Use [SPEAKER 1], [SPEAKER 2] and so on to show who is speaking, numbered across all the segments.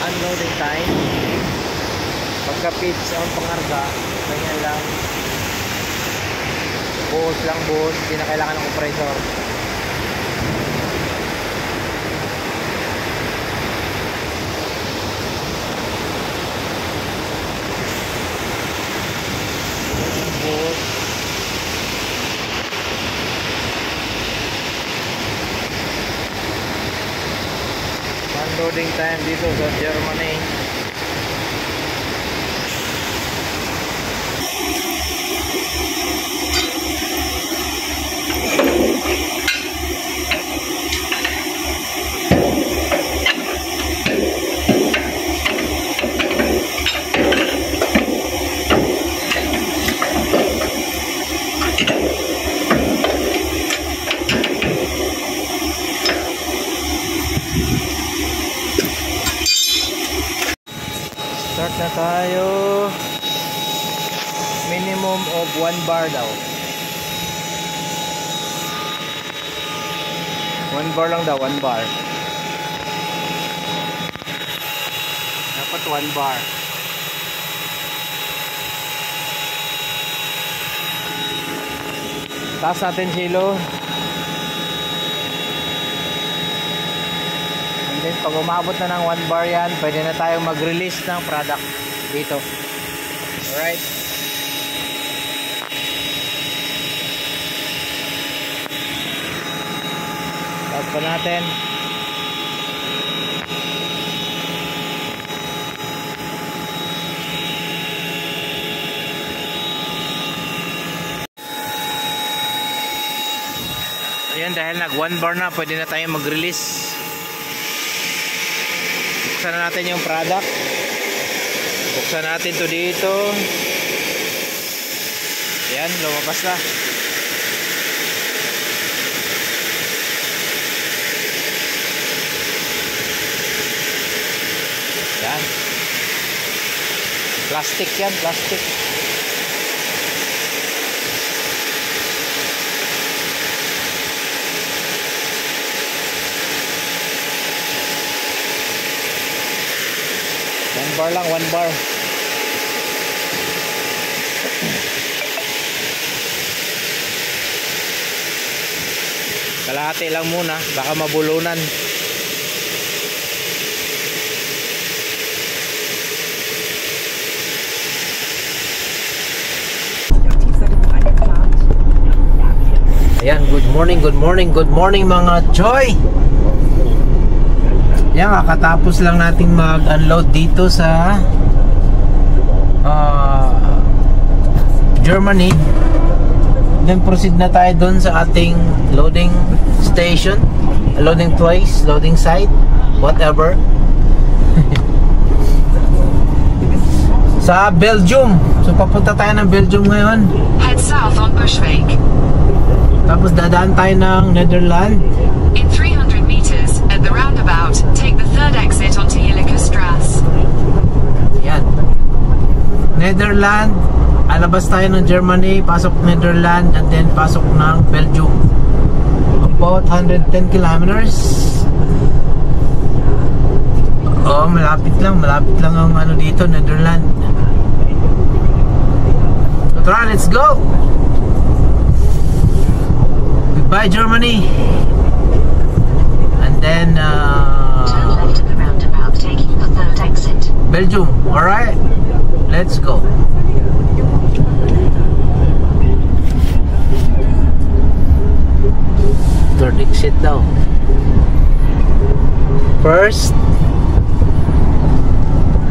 [SPEAKER 1] unloading time. Pagka pitch on pangarga, ganyan lang. Buhos lang buhos, hindi na kailangan ng compressor. Buhos. Unloading time dito sa Germany. Start na tayo. Minimum of 1 bar daw. 1 bar lang daw, 1 bar. Dapat 1 bar. Taas natin silo. Then pag umabot na ng 1 bar yan, pwede na tayong mag-release ng product dito. Alright. Taas pa natin. Ayan, dahil nag 1 bar na, pwede na tayong mag-release. Buksan na natin yung product. Buksan natin to dito. Ayan, lumabas na. Ayan. Plastic yan, plastic. Bar lang, 1 bar. Kalahati lang muna, baka mabulunan. Ayan, good morning, good morning, good morning mga Choy. Yan, kakatapos lang natin mag-unload dito sa Germany. Then proceed na tayo dun sa ating loading station, loading place, loading site, whatever. Sa Belgium. So papunta tayo ng Belgium ngayon.
[SPEAKER 2] Head south on Bushweg.
[SPEAKER 1] Tapos dadaan tayo ng Netherlands.
[SPEAKER 2] In 300 meters, at the roundabout, take the third exit onto Jelikenstrasse.
[SPEAKER 1] Yan. Netherlands, alabas tayo ng Germany, pasok Netherlands, and then pasok ng Belgium. About 110 kilometers. Oh, malapit lang ang ano dito, Netherlands. So tara, let's go! Goodbye, Germany! Then
[SPEAKER 2] turn left at the roundabout, taking the third exit.
[SPEAKER 1] Belgium, alright? Let's go. Third exit daw. First.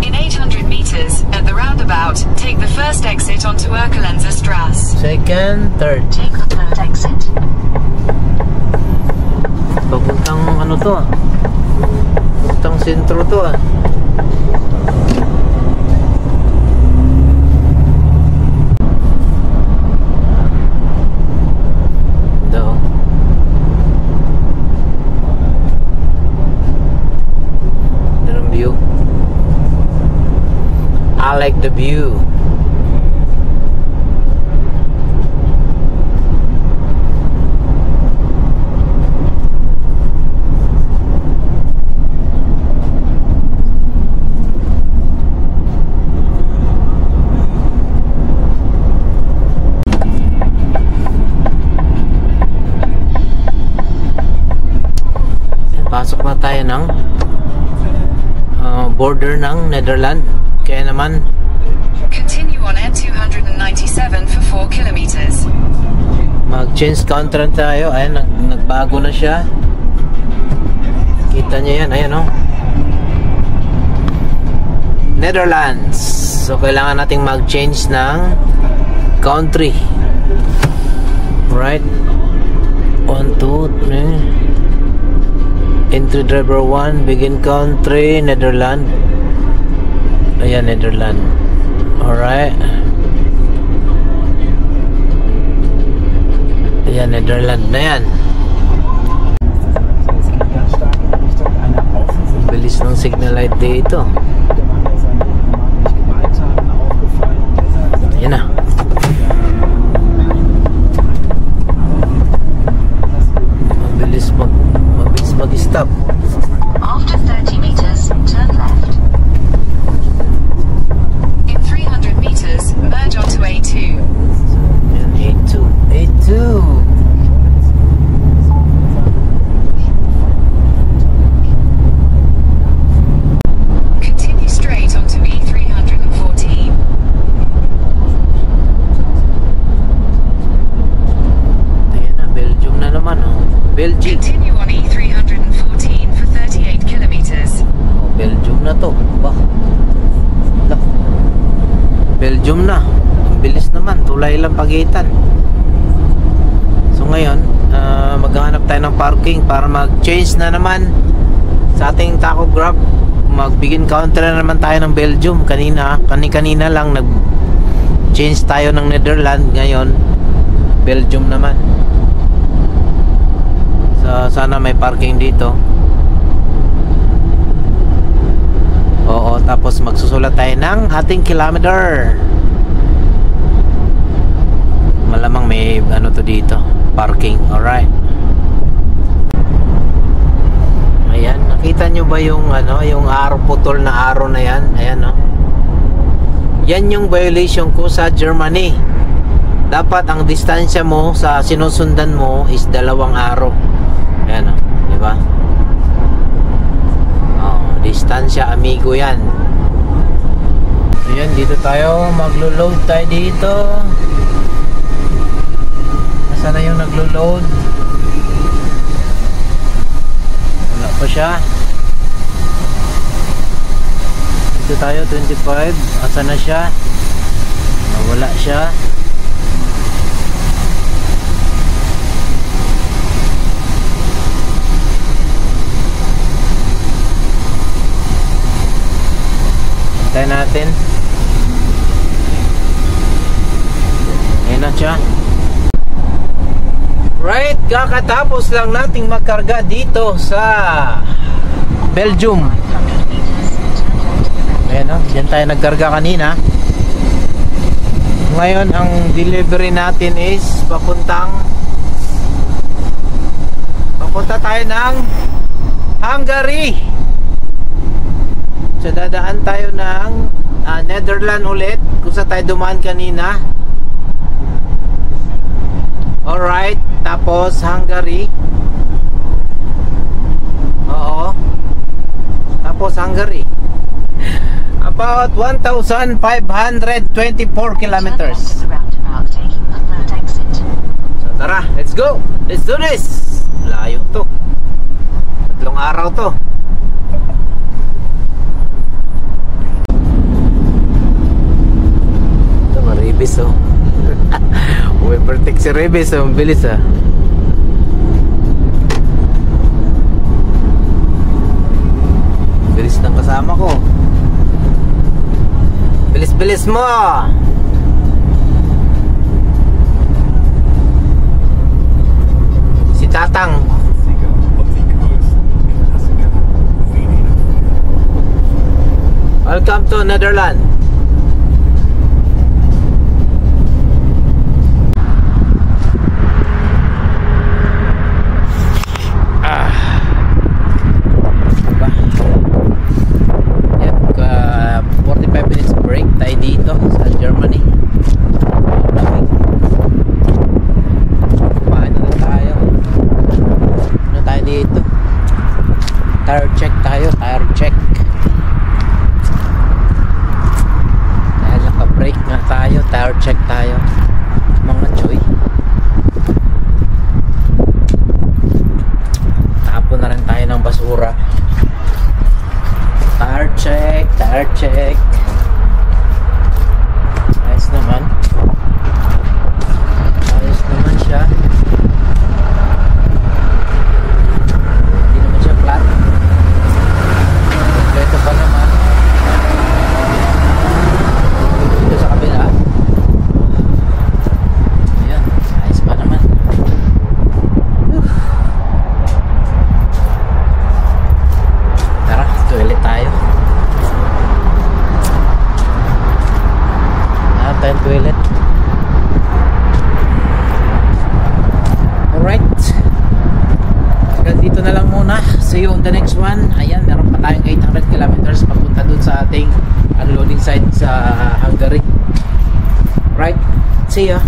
[SPEAKER 2] In 800 meters, at the roundabout, take the first exit onto Erkelenzer-Strasse.
[SPEAKER 1] Second, third.
[SPEAKER 2] Take the third exit.
[SPEAKER 1] Papuntang ano to ah. Papuntang sentro to ah. Daw. Ganun view. I like the view. ng border ng Netherlands. Kaya naman
[SPEAKER 2] Continue on N297 for 4 kilometers.
[SPEAKER 1] mag-change counter tayo. Ayan, nagbago na siya. Kita niyo yan, ayan, oh. Netherlands. So kailangan nating mag-change ng country. Right? 1, 2, 3. Entry driver 1, begin country, Netherlands. Ayan, Netherlands. Alright. Ayan, Netherlands na yan. Bilis ng signal light dito. Ayan na. Mabilis mag-stop.
[SPEAKER 2] After 30 meters, turn left. In 300 meters, merge onto A2.
[SPEAKER 1] Ayan, A2. A2.
[SPEAKER 2] Continue straight onto E314.
[SPEAKER 1] Ayan na, Belgium na naman, oh. Belgium.
[SPEAKER 2] Continue on E314 for 38 kilometers.
[SPEAKER 1] Oh, Belgium na to. Bah. Lak. Belgium na. Ang bilis naman. Tulay lang pagitan. So ngayon, maghahanap tayo ng parking para mag-change na naman sa ating tachograph. Mag-begin counter na naman tayo ng Belgium. Kanina lang nag-change tayo ng Netherlands. Ngayon, Belgium naman. So sana may parking dito. Oo, tapos magsusulat tayo ng ating kilometer. Malamang may ano to dito, parking. Alright. Ayan, nakita nyo ba yung ano, yung arrow, putol na arrow na yan? Ayan, no? Yan yung violation ko sa Germany. Dapat ang distansya mo sa sinusundan mo is 2 arrow. Ayan, no? Diba? Distansya amigo yan. Ayan, dito tayo, maglo-load tayo dito. Nasaan na yung naglo-load? Wala pa siya. Dito tayo, 25. Asa na siya? Nawala siya. Tayo natin. Ayan na siya. Right, kakatapos lang nating magkarga dito sa Belgium. Ayan, no? Diyan tayo nagkarga kanina. Ngayon ang delivery natin is papunta tayo ng Hungary. So dadaan tayo ng Netherlands ulit kung saan tayo dumaan kanina. Alright, tapos Hungary. Oo. Tapos Hungary. About 1,524 kilometers. So tara, let's go. Let's do this. Layo to. 3 araw to. Rebis, oh. Overtake si Rebis, oh. Bilis, ah. Bilis ng kasama ko. Bilis-bilis mo. Si Tatang. Welcome to Netherlands. Tire check Tire check. Ayos naman. Ayos naman siya. Hindi naman siya flat. Kompleto pa naman. Dito sa kabila. Ayan. Ayos pa naman. Tara, toilet tayo. Tayong toilet. Alright, hanggang dito na lang muna. See you on the next one. Ayan, meron pa tayong 800 kilometers papunta dun sa ating unloading site sa Hungary. Right, see ya.